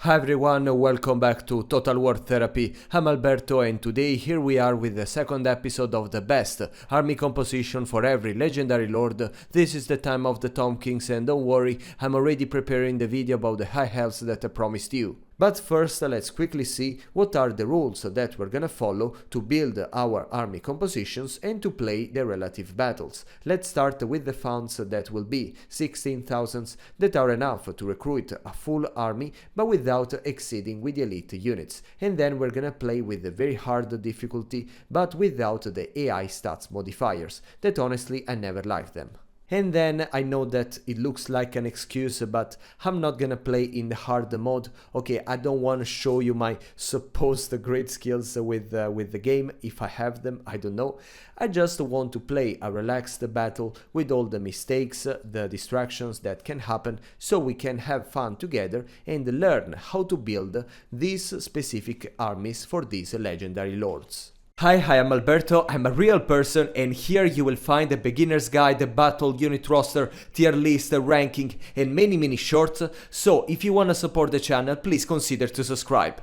Hi everyone, welcome back to Total War Therapy. I'm Alberto and today here we are with the second episode of the best army composition for every legendary lord. This is the time of the Tomb Kings and don't worry, I'm already preparing the video about the high elves that I promised you. But first, let's quickly see what are the rules that we're gonna follow to build our army compositions and to play the relative battles. Let's start with the funds that will be 16,000 that are enough to recruit a full army but without exceeding with the elite units. And then we're gonna play with the very hard difficulty but without the AI stats modifiers, that honestly I never liked them. And then I know that it looks like an excuse, but I'm not gonna play in the hard mode. Okay, I don't want to show you my supposed great skills with the game. If I have them, I don't know. I just want to play a relaxed battle with all the mistakes, the distractions that can happen, so we can have fun together and learn how to build these specific armies for these legendary lords. Hi, I'm Alberto, I'm a real person and here you will find a beginner's guide, a battle unit roster, tier list, ranking and many shorts, so if you wanna support the channel, please consider to subscribe.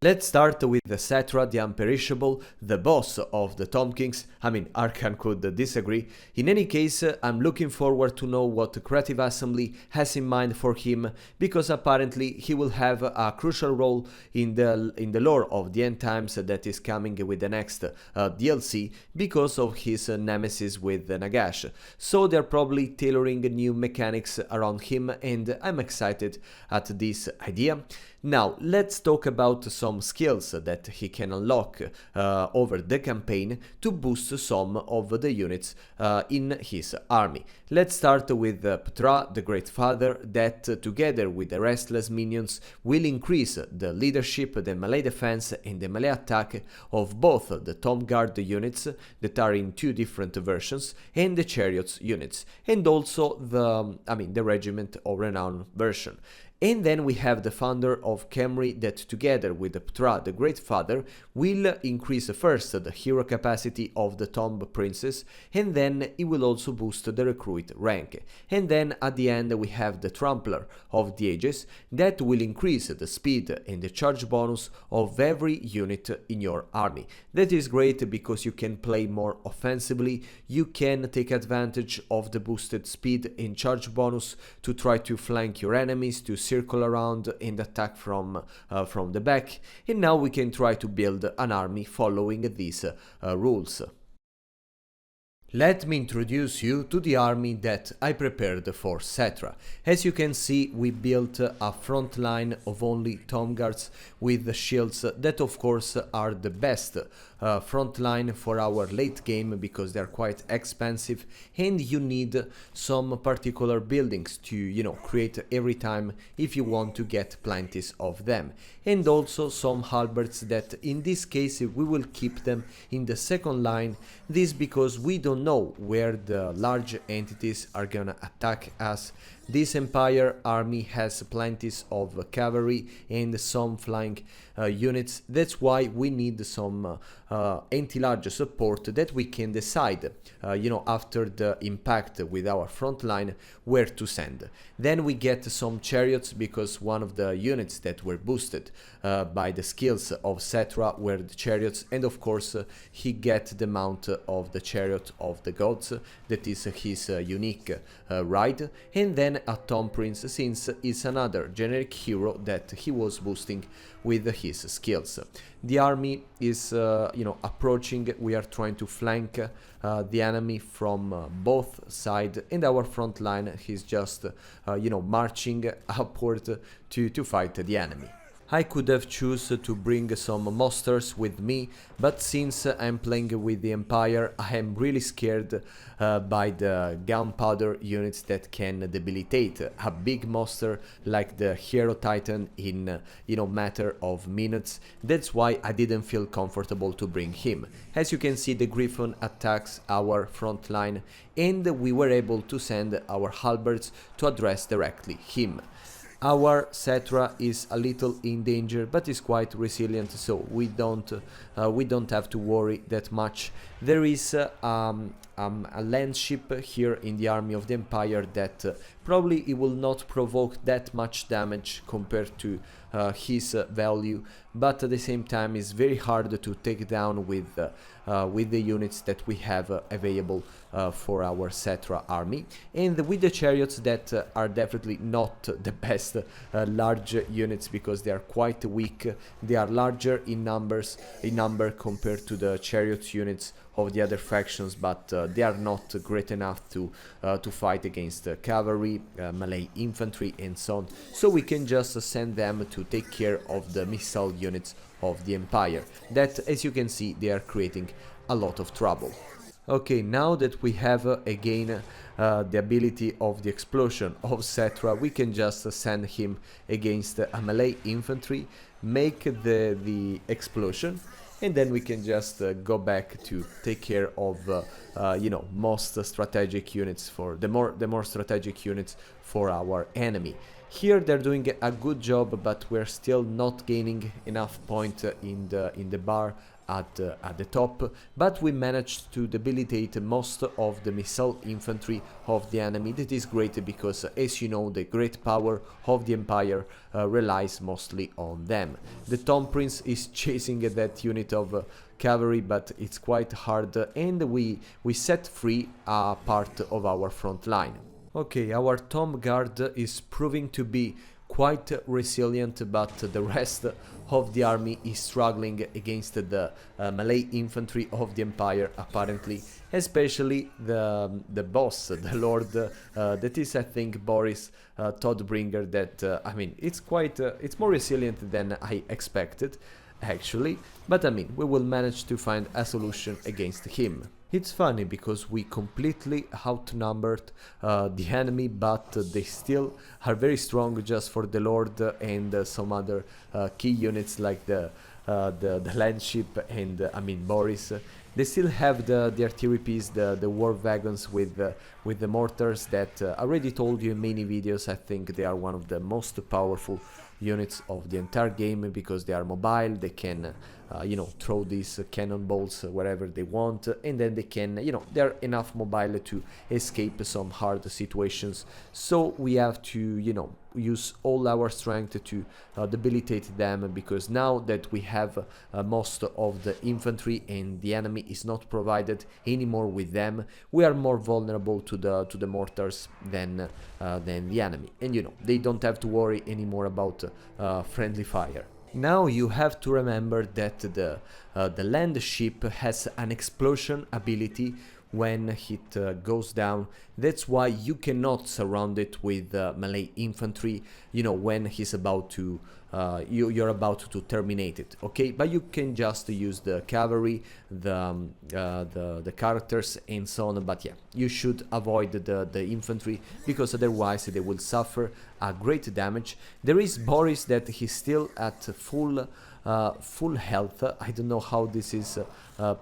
Let's start with the Settra, the Unperishable, the boss of the Tomb Kings. I mean, Arkhan could disagree. In any case, I'm looking forward to know what Creative Assembly has in mind for him, because apparently he will have a crucial role in the lore of the end times that is coming with the next DLC because of his nemesis with Nagash. So they're probably tailoring new mechanics around him and I'm excited at this idea. Now, let's talk about some skills that he can unlock over the campaign to boost some of the units in his army. Let's start with Ptra, the Great Father, that together with the restless minions will increase the leadership, the melee defense and the melee attack of both the Tomb Guard units that are in two different versions and the Chariots units, and also the Regiment of Renown version. And then we have the founder of Khemri that together with Ptra, the Great Father, will increase first the hero capacity of the Tomb Princess and then it will also boost the recruit rank. And then at the end we have the Trampler of the Ages that will increase the speed and the charge bonus of every unit in your army. That is great because you can play more offensively, you can take advantage of the boosted speed and charge bonus to try to flank your enemies, to circle around and attack from the back, and now we can try to build an army following these rules. Let me introduce you to the army that I prepared for Settra. As you can see, we built a front line of only Tomb Guards with the shields that of course are the best front line for our late game because they're quite expensive and you need some particular buildings to, create every time if you want to get plenty of them. And also some halberds that in this case we will keep them in the second line, this because we don't know where the large entities are gonna attack us. This Empire army has plenty of cavalry and some flying units, that's why we need some anti-large support that we can decide, after the impact with our front line where to send. Then we get some chariots because one of the units that were boosted by the skills of Settra were the chariots, and of course he get the mount of the chariot of the gods, that is his unique ride, and then a Tomb Prince since is another generic hero that he was boosting with his skills. The army is approaching, we are trying to flank the enemy from both sides, and our front line is just marching upward to fight the enemy. I could have chosen to bring some monsters with me, but since I'm playing with the Empire, I am really scared by the gunpowder units that can debilitate a big monster like the Hero Titan in matter of minutes. That's why I didn't feel comfortable to bring him. As you can see, the Griffon attacks our front line and we were able to send our halberds to address directly him. Our Settra is a little in danger, but is quite resilient, so we don't have to worry that much. There is a land ship here in the army of the Empire that probably it will not provoke that much damage compared to his value, but at the same time is very hard to take down with the units that we have available for our Settra army, and with the chariots that are definitely not the best large units because they are quite weak. They are larger in number compared to the chariot units of the other factions, but they are not great enough to fight against cavalry, melee infantry and so on, so we can just send them to take care of the missile units of the Empire that, as you can see, they are creating a lot of trouble. Okay, now that we have again the ability of the explosion of Settra, we can just send him against a melee infantry, make the explosion, and then we can just go back to take care of you know, most strategic units for the more strategic units for our enemy. Here they're doing a good job, but we're still not gaining enough point in the bar at the top, but we managed to debilitate most of the missile infantry of the enemy. That is great because, as you know, the great power of the Empire relies mostly on them. The Tom Prince is chasing that unit of cavalry, but it's quite hard, and we set free a part of our front line. Okay, our Tom Guard is proving to be quite resilient, but the rest of the army is struggling against the melee infantry of the Empire, apparently, especially the boss, the lord, that is, I think, Boris Todbringer, that I mean, it's more resilient than I expected, actually, but I mean, we will manage to find a solution against him. It's funny because we completely outnumbered the enemy, but they still are very strong just for the Lord and some other key units like the land ship and I mean Boris. They still have the artillery piece, the war wagons with the mortars that I already told you in many videos. I think they are one of the most powerful units of the entire game because they are mobile. They can you know, throw these cannonballs wherever they want, and then they can, you know, they're enough mobile to escape some hard situations. So we have to, you know, use all our strength to debilitate them, because now that we have most of the infantry and the enemy is not provided anymore with them, we are more vulnerable to the mortars than the enemy, and you know, they don't have to worry anymore about friendly fire. Now you have to remember that the land ship has an explosion ability when it goes down. That's why you cannot surround it with melee infantry, you know, when he's about to you're about to terminate it, okay? But you can just use the cavalry, the characters and so on. But yeah, you should avoid the infantry, because otherwise they will suffer a great damage. There is Boris that he's still at full health. I don't know how this is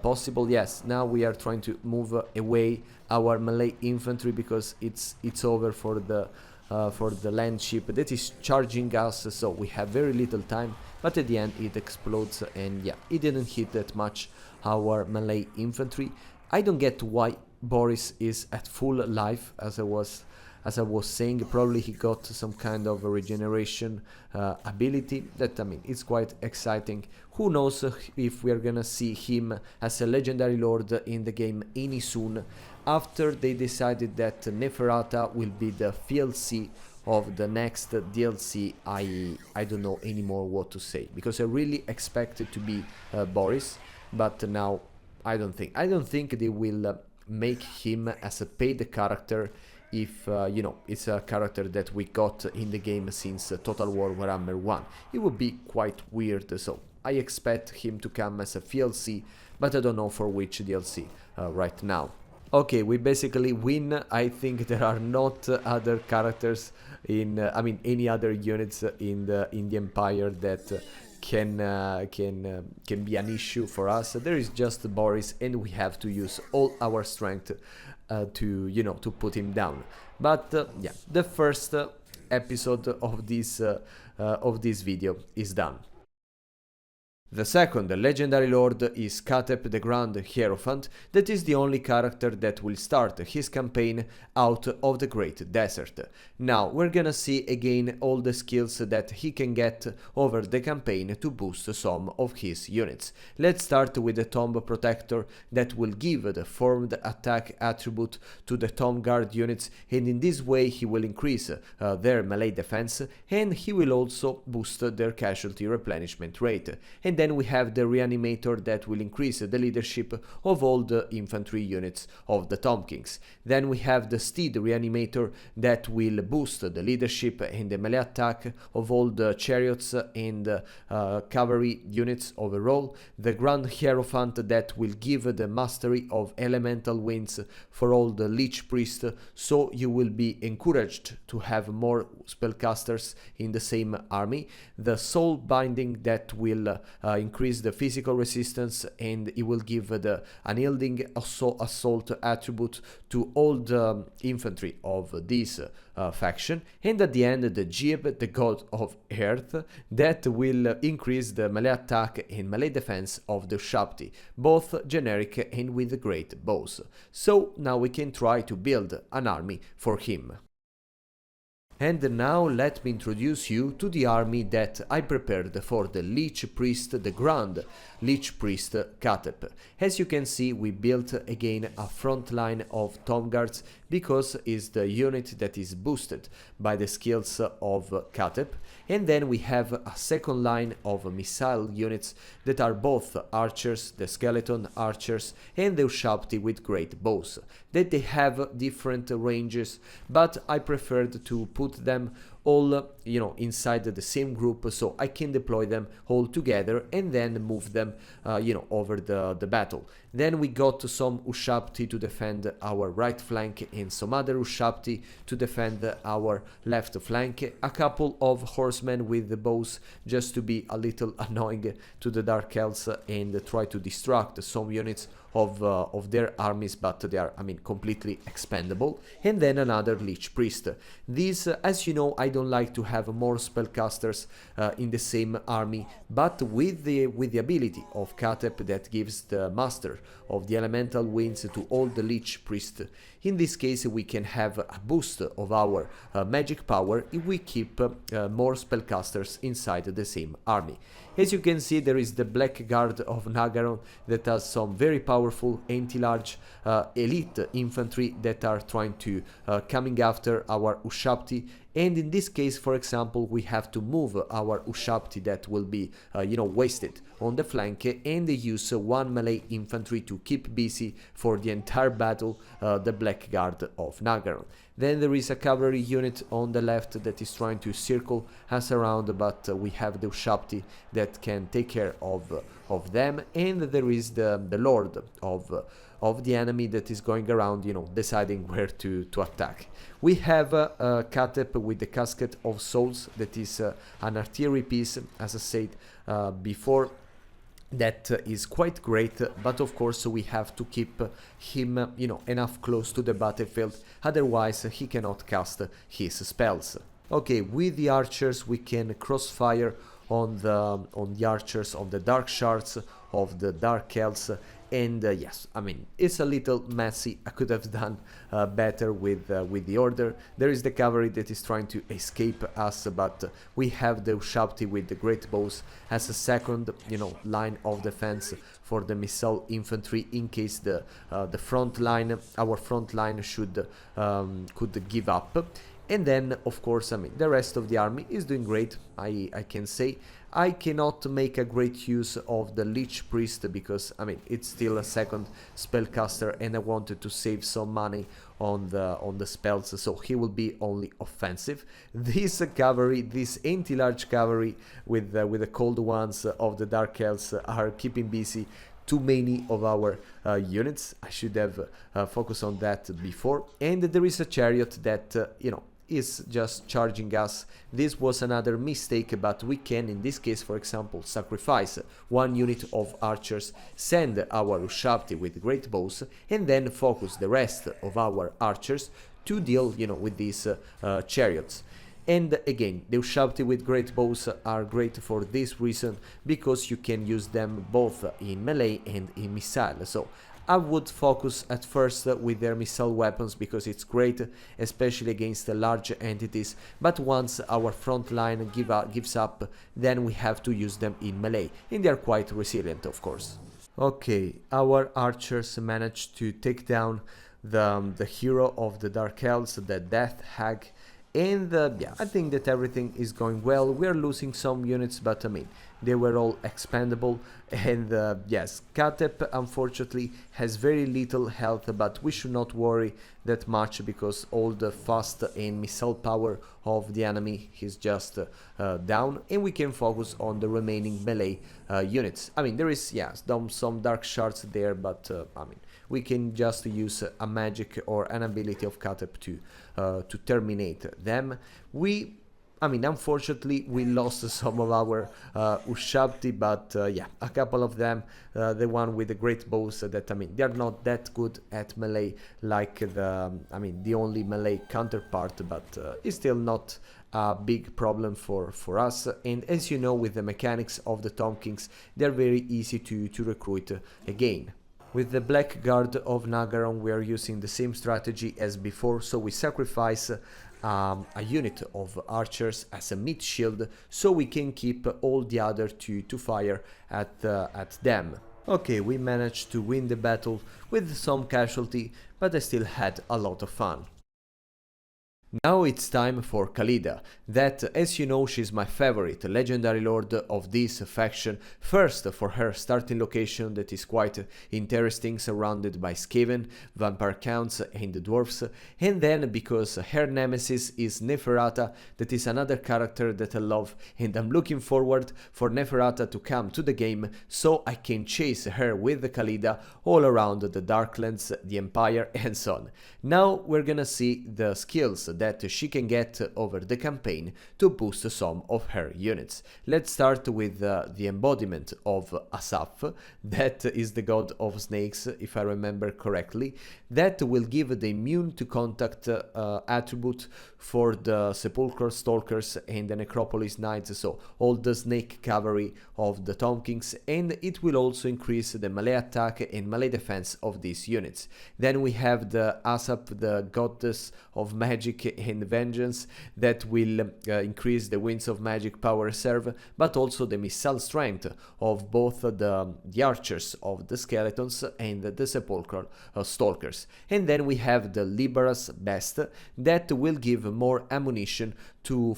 possible. Yes, now we are trying to move away our melee infantry because it's over for the land ship that is charging us, so we have very little time, but at the end it explodes, and yeah, it didn't hit that much our melee infantry. I don't get why Boris is at full life, as I was saying. Probably he got some kind of a regeneration ability that, I mean, it's quite exciting. Who knows if we are gonna see him as a legendary lord in the game any soon, after they decided that Neferata will be the DLC of the next DLC. I don't know anymore what to say, because I really expected to be Boris, but now I don't think they will make him as a paid character. If you know, it's a character that we got in the game since Total War Warhammer 1. It would be quite weird, so I expect him to come as a DLC, but I don't know for which DLC right now. Okay, we basically win. I think there are not other characters in, I mean, any other units in the Empire that can be an issue for us. There is just Boris, and we have to use all our strength to, you know, to put him down. But yeah, the first episode of this video is done. The second legendary lord is Khatep the Grand Hierophant, that is the only character that will start his campaign out of the Great Desert. Now we're gonna see again all the skills that he can get over the campaign to boost some of his units. Let's start with the Tomb Protector that will give the formed attack attribute to the Tomb Guard units, and in this way he will increase their melee defense, and he will also boost their casualty replenishment rate. And then we have the Reanimator that will increase the leadership of all the infantry units of the Tomb Kings. Then we have the Steed Reanimator that will boost the leadership and the melee attack of all the chariots and cavalry units overall. The Grand Hierophant that will give the mastery of elemental winds for all the Lich Priest, so you will be encouraged to have more spellcasters in the same army. The Soul Binding that will increase the physical resistance, and it will give the unyielding assault attribute to all the infantry of this faction. And at the end, the Jib, the God of Earth, that will increase the melee attack and melee defense of the Shapti, both generic and with great bows. So now we can try to build an army for him. And now let me introduce you to the army that I prepared for the Lich Priest, the Grand Lich Priest Khatep. As you can see, we built again a front line of Tomb Guards because it's the unit that is boosted by the skills of Khatep. And then we have a second line of missile units that are both archers, the skeleton archers, and the Ushapti with great bows. That they have different ranges, but I preferred to put them all, inside the same group, so I can deploy them all together and then move them, over the battle. Then we got some Ushapti to defend our right flank and some other Ushapti to defend our left flank. A couple of horsemen with the bows just to be a little annoying to the Dark Elves and try to distract some units of their armies, but they are, completely expendable. And then another Lich Priest. These, as you know, I don't like to have more spellcasters in the same army, but with the ability of Khatep that gives the master of the elemental winds to all the Lich Priest. In this case, we can have a boost of our magic power if we keep more spellcasters inside the same army. As you can see, there is the Black Guard of Nagaron that has some very powerful anti-large elite infantry that are trying to coming after our Ushapti. And in this case, for example, we have to move our Ushapti that will be, wasted on the flank, and use one melee infantry to keep busy for the entire battle, the Black Guard of Nagaron. Then there is a cavalry unit on the left that is trying to circle us around, but we have the Ushapti that can take care of them, and there is the Lord of the enemy that is going around, deciding where to attack. We have Khatep with the Casket of Souls, that is an artillery piece, as I said before, that is quite great, but of course we have to keep him, enough close to the battlefield, otherwise he cannot cast his spells. Okay, with the archers we can crossfire on the archers of the Dark Shards, of the Dark Elves, and yes, it's a little messy. I could have done better with the order. There is the cavalry that is trying to escape us, but we have the Ushapti with the great bows as a second, line of defense for the missile infantry in case the front line, our front line could give up. And then, of course, the rest of the army is doing great, I can say. I cannot make a great use of the Lich Priest because, it's still a second spellcaster and I wanted to save some money on the spells, so he will be only offensive. This cavalry, this anti-large cavalry with the cold ones of the Dark Elves are keeping busy too many of our units. I should have focused on that before. And there is a chariot that, is just charging us. This was another mistake, but we can, in this case, for example, sacrifice one unit of archers, send our Ushapti with great bows, and then focus the rest of our archers to deal, with these chariots. And again, the Ushabti with great bows are great for this reason, because you can use them both in melee and in missile. So I would focus at first with their missile weapons, because it's great, especially against the large entities, but once our front line gives up, then we have to use them in melee, and they are quite resilient, of course. Okay, our archers managed to take down the hero of the Dark Elves, the Death Hag, and yeah, I think that everything is going well. We're losing some units, but I mean, they were all expendable. And yes, Khatep unfortunately has very little health, but we should not worry that much, because all the fast and missile power of the enemy is just down, and we can focus on the remaining melee units. I mean, there is, yes, some dark shards there, but I mean, we can just use a magic or an ability of Khatep to terminate them. I mean, unfortunately, we lost some of our Ushabti, but yeah, a couple of them, the one with the great bows, that, I mean, they're not that good at melee like the only melee counterpart, but it's still not a big problem for us. And as you know, with the mechanics of the Tomb Kings, they're very easy to recruit again. With the Black Guard of Nagaron, we are using the same strategy as before, so we sacrifice a unit of archers as a mid shield, so we can keep all the other to fire at them. Okay, we managed to win the battle with some casualty, but I still had a lot of fun. Now it's time for Khalida, that, as you know, she's my favorite legendary lord of this faction. First, for her starting location that is quite interesting, surrounded by Skaven, vampire counts and dwarfs, and then because her nemesis is Neferata, that is another character that I love, and I'm looking forward for Neferata to come to the game so I can chase her with Khalida all around the Darklands, the Empire, and so on. Now we're gonna see the skills that she can get over the campaign to boost some of her units. Let's start with the embodiment of Asaph, that is the god of snakes, if I remember correctly, that will give the immune to contact attribute for the Sepulchral Stalkers and the Necropolis Knights, so all the snake cavalry of the Tomb Kings, and it will also increase the melee attack and melee defense of these units. Then we have the Asaph, the goddess of magic and vengeance, that will increase the Winds of Magic power reserve, but also the missile strength of both the archers of the skeletons and the Sepulchral Stalkers. And then we have the Libera's Best, that will give more ammunition to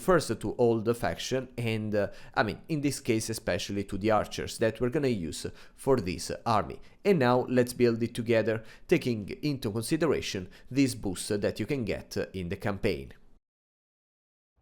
all the faction, and I mean, in this case especially to the archers that we're gonna use for this army. And now let's build it together, taking into consideration this boost that you can get in the campaign.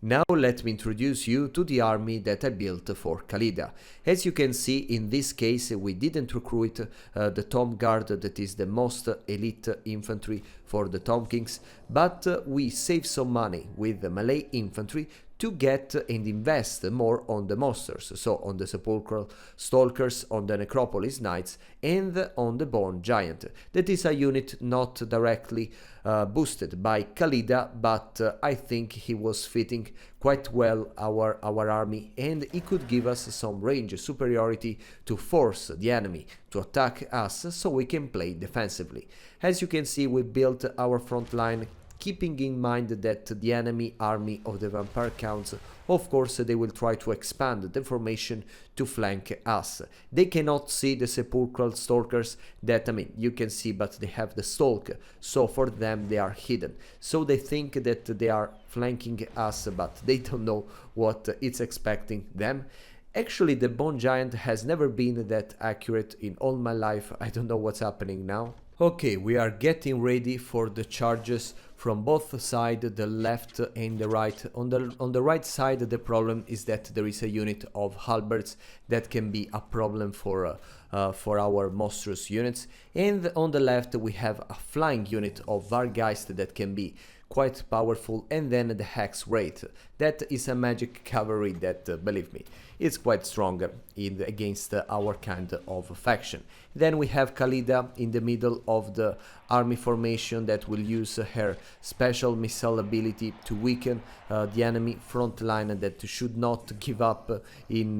Now let me introduce you to the army that I built for Khalida. As you can see, in this case we didn't recruit the Tomb Guard, that is the most elite infantry for the Tomb Kings, but we saved some money with the melee infantry to get and invest more on the monsters, so on the Sepulchral Stalkers, on the Necropolis Knights, and on the Bone Giant. That is a unit not directly boosted by Khalida, but I think he was fitting quite well our army, and he could give us some range superiority to force the enemy to attack us so we can play defensively. As you can see, we built our front line keeping in mind that the enemy army of the vampire counts, of course, they will try to expand the formation to flank us. They cannot see the Sepulchral Stalkers that, I mean, you can see, but they have the stalk, so for them they are hidden. So they think that they are flanking us, but they don't know what it's expecting them. Actually, the Bone Giant has never been that accurate in all my life. I don't know what's happening now. Okay, we are getting ready for the charges from both sides, the left and the right. On the right side, the problem is that there is a unit of halberds that can be a problem for our monstrous units, and on the left we have a flying unit of Vargeist that can be quite powerful, and then the Hex Wraith. That is a magic cavalry that, believe me, is quite strong against our kind of faction. Then we have Khalida in the middle of the army formation that will use her special missile ability to weaken the enemy front line that should not give up in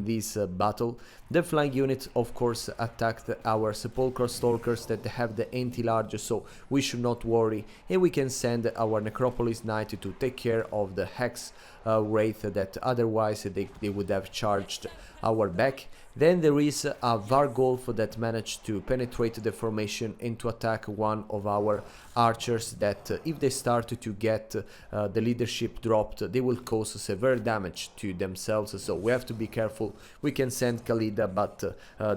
this battle. The flying unit of course attacked our sepulchral stalkers that have the anti-large, so we should not worry, and we can send our necropolis knight to take care of the hex wraith that otherwise they would have charged our back. Then there is a Vargolf that managed to penetrate the formation and to attack one of our archers that if they start to get the leadership dropped, they will cause severe damage to themselves, so we have to be careful. We can send Khalida, but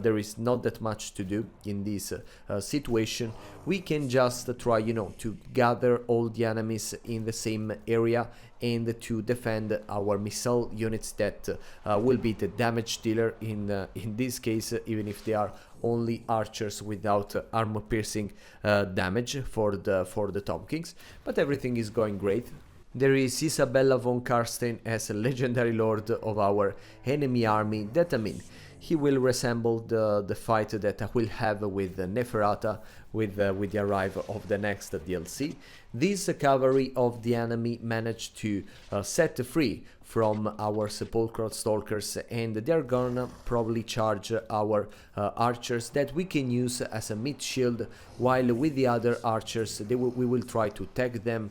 there is not that much to do in this situation. We can just try, you know, to gather all the enemies in the same area and to defend our missile units that will be the damage dealer in this case, even if they are only archers without armor piercing damage for the Tom Kings. But everything is going great. There is Isabella von Karstein as a legendary lord of our enemy army that, I mean, he will resemble the fight that I will have with Neferata with the arrival of the next DLC. This cavalry of the enemy managed to set free from our sepulchral stalkers, and they're gonna probably charge our archers that we can use as a mid shield, while with the other archers we will try to tag them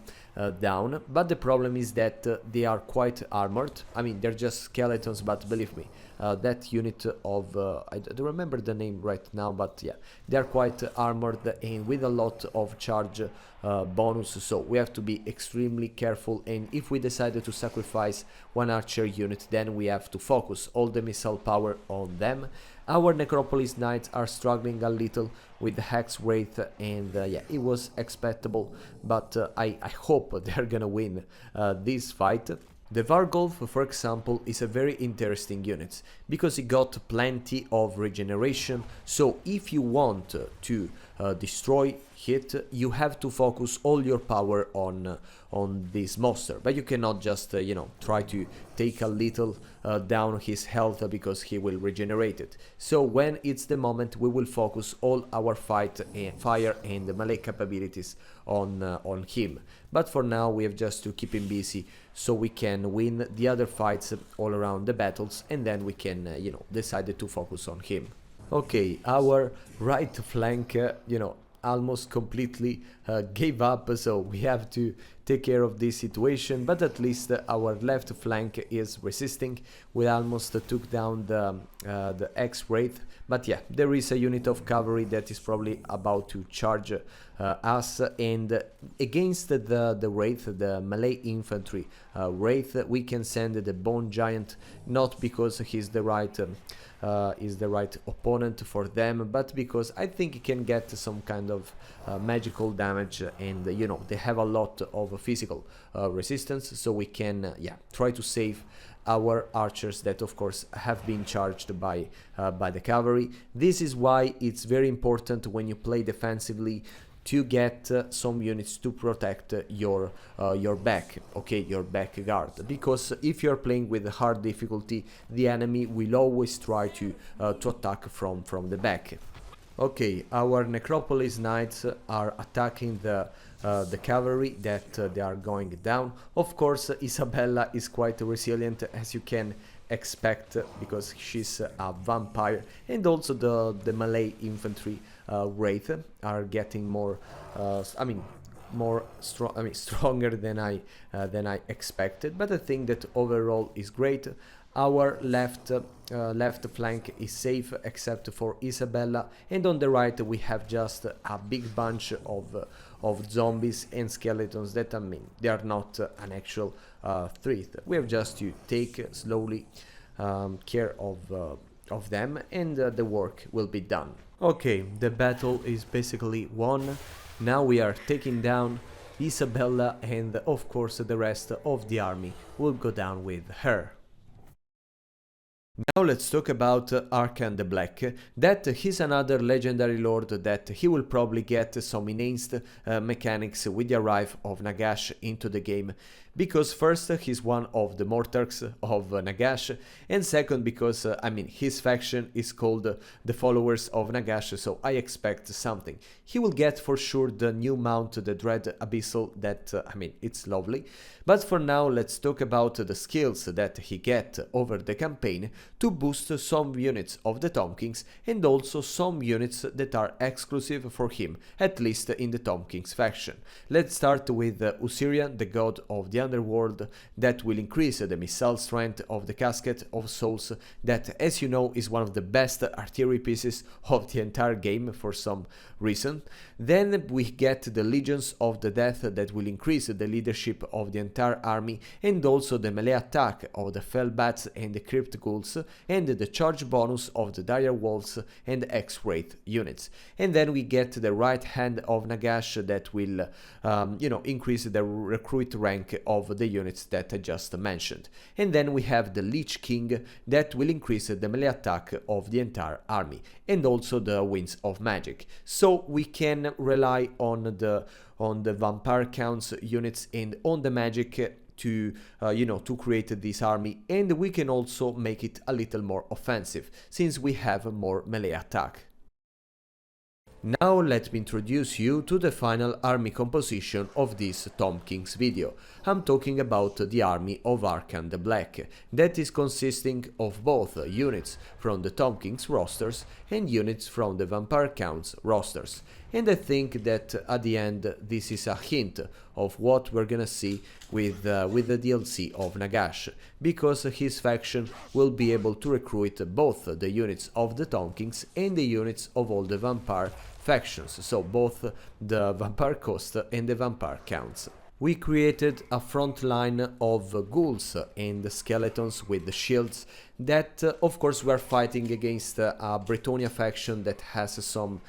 down. But the problem is that they are quite armored. I mean, they're just skeletons, but believe me, that unit of I don't remember the name right now, but yeah, they're quite armored and with a lot of charge bonus, so we have to be extremely careful. And if we decided to sacrifice one archer unit, then we have to focus all the missile power on them. Our necropolis knights are struggling a little with the hex wraith, and yeah, it was expectable, but I hope they're gonna win this fight. The Vargolf, for example, is a very interesting unit because it got plenty of regeneration, so if you want to destroy it, you have to focus all your power on this monster, but you cannot just you know, try to take a little down his health because he will regenerate it. So when it's the moment, we will focus all our fire and melee capabilities on him. But for now we have just to keep him busy so we can win the other fights all around the battles, and then we can you know, decide to focus on him. Okay, our right flank you know, almost completely gave up, so we have to take care of this situation, but at least our left flank is resisting. We almost took down the X-Wraith, but yeah, there is a unit of cavalry that is probably about to charge us, and against the Wraith, the melee infantry Wraith, we can send the Bone Giant, not because he's the right opponent for them, but because I think he can get some kind of magical damage, and you know, they have a lot of physical resistance, so we can yeah, try to save our archers that of course have been charged by the cavalry. This is why it's very important when you play defensively to get some units to protect your back, okay, your back guard, because if you're playing with hard difficulty, the enemy will always try to attack from the back. Okay, our necropolis knights are attacking the cavalry that they are going down. Of course, Isabella is quite resilient, as you can expect, because she's a vampire, and also the melee infantry wraith are getting more stronger than I expected, but I think that overall is great. Our left flank is safe except for Isabella, and on the right we have just a big bunch of zombies and skeletons that, I mean, they are not an actual threat. We have just to take slowly care of them, and the work will be done. Okay, the battle is basically won. Now we are taking down Isabella, and of course the rest of the army will go down with her. Now let's talk about Arkhan the Black. That he's another legendary lord that he will probably get some enhanced mechanics with the arrival of Nagash into the game, because first he's one of the Mortarchs of Nagash, and second because I mean his faction is called the Followers of Nagash, so I expect something. He will get for sure the new mount, the Dread Abyssal, that I mean it's lovely, but for now let's talk about the skills that he get over the campaign to boost some units of the Tom Kings and also some units that are exclusive for him, at least in the Tom Kings faction. Let's start with Usirian, the god of the underworld, that will increase the missile strength of the Casket of Souls, that as you know is one of the best artillery pieces of the entire game for some reason. Then we get the Legions of the Death that will increase the leadership of the entire army and also the melee attack of the Fellbats and the Crypt Ghouls and the charge bonus of the Dire Wolves and X-Wraith units. And then we get the right hand of Nagash that will increase the recruit rank of the units that I just mentioned. And then we have the Lich King that will increase the melee attack of the entire army and also the Winds of Magic. So we can rely on the Vampire Counts units and on the magic to create this army, and we can also make it a little more offensive since we have more melee attack. Now let me introduce you to the final army composition of this Tom Kings video. I'm talking about the army of Arkhan the Black, that is consisting of both units from the Tom Kings rosters and units from the Vampire Counts rosters. And I think that at the end this is a hint of what we're gonna see with the DLC of Nagash, because his faction will be able to recruit both the units of the Tom Kings and the units of all the Vampire factions, so both the Vampire Coast and the Vampire Counts. We created a front line of ghouls and skeletons with the shields that of course we are fighting against a Bretonnia faction that has some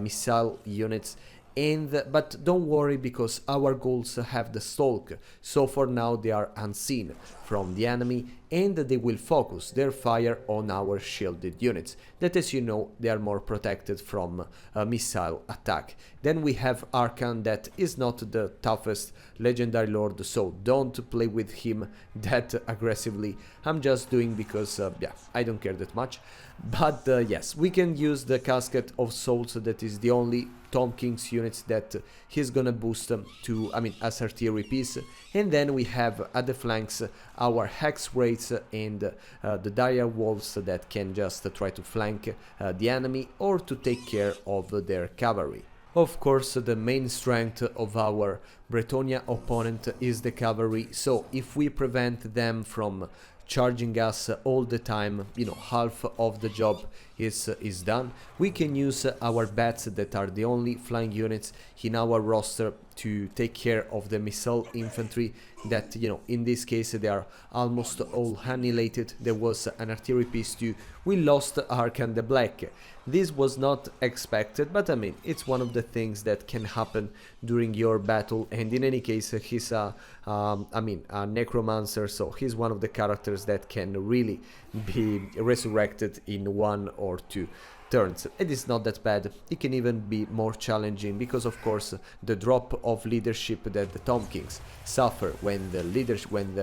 missile units. But don't worry, because our ghouls have the stalk, so for now they are unseen from the enemy and they will focus their fire on our shielded units, that as you know they are more protected from missile attack. Then we have Arkhan, that is not the toughest legendary lord, so don't play with him that aggressively. I'm just doing because I don't care that much. But yes, we can use the Casket of Souls, that is the only Tom Kings units that he's gonna boost to, as artillery piece. And then we have at the flanks our Hex Wraiths and the Dire Wolves that can just try to flank the enemy or to take care of their cavalry. Of course, the main strength of our Bretonnia opponent is the cavalry, so if we prevent them from charging us all the time, half of the job is done. We can use our bats, that are the only flying units in our roster, to take care of the missile infantry that, in this case they are almost all annihilated. There was an artillery piece too. We lost Arkhan the Black. This was not expected, but it's one of the things that can happen during your battle, and in any case he's a necromancer, so he's one of the characters that can really be resurrected in 1 or 2 turns. It is not that bad. It can even be more challenging because of course the drop of leadership that the Tom Kings suffer when the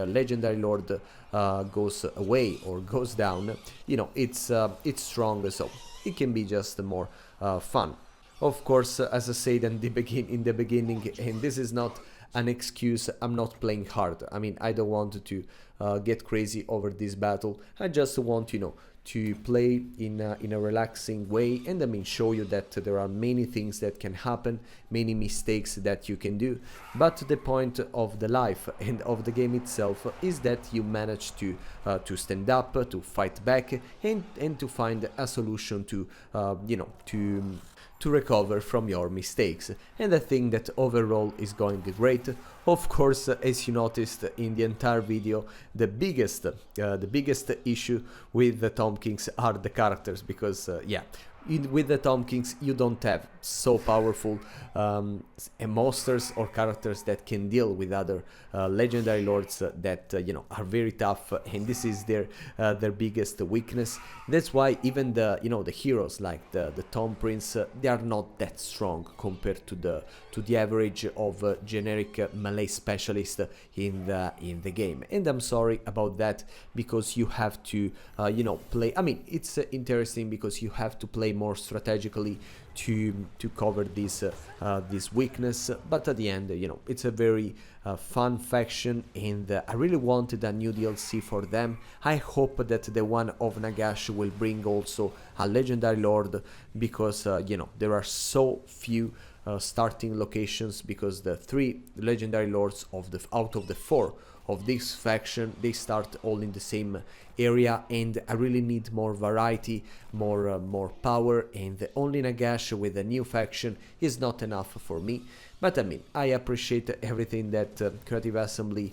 legendary lord goes away or goes down, it's strong, so it can be just more fun. Of course, as I said in the beginning, and this is not an excuse, I'm not playing hard. I don't want to get crazy over this battle. I just want, to play in a relaxing way, and show you that there are many things that can happen, many mistakes that you can do, but the point of the life and of the game itself is that you manage to stand up, to fight back, and to find a solution to to recover from your mistakes, and I think that overall is going great. Of course, as you noticed in the entire video, the biggest issue with the Tom Kings are the characters, because yeah, with the Tom Kings you don't have so powerful monsters or characters that can deal with other legendary lords that you know, are very tough, and this is their biggest weakness. That's why even the, you know, the heroes like the Tom Prince, they are not that strong compared to the average of generic melee specialist in the game. And I'm sorry about that, because you have to you know, play, I mean, it's interesting because you have to play more strategically to cover this weakness, but at the end, you know, it's a very fun faction, and I really wanted a new DLC for them. I hope that the one of Nagash will bring also a legendary lord, because you know, there are so few starting locations, because the 3 legendary lords out of the 4 of this faction, they start all in the same area, and I really need more variety, more power, and only Nagash with a new faction is not enough for me. But I mean, I appreciate everything that Creative Assembly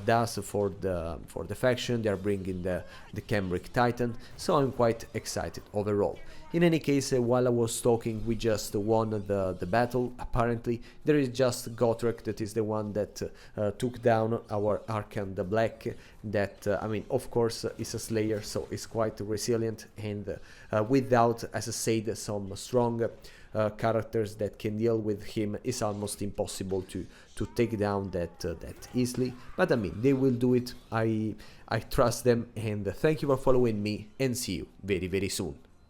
does for the faction. They are bringing the Cambric Titan, so I'm quite excited overall. In any case, while I was talking, we just won the battle. Apparently, there is just Gotrek that is the one that took down our Arkhan the Black. That I mean, of course, is a Slayer, so it's quite resilient, and without, as I said, some strong characters that can deal with him, is almost impossible to take down that easily. But I mean, they will do it. I trust them, and thank you for following me, and see you very soon.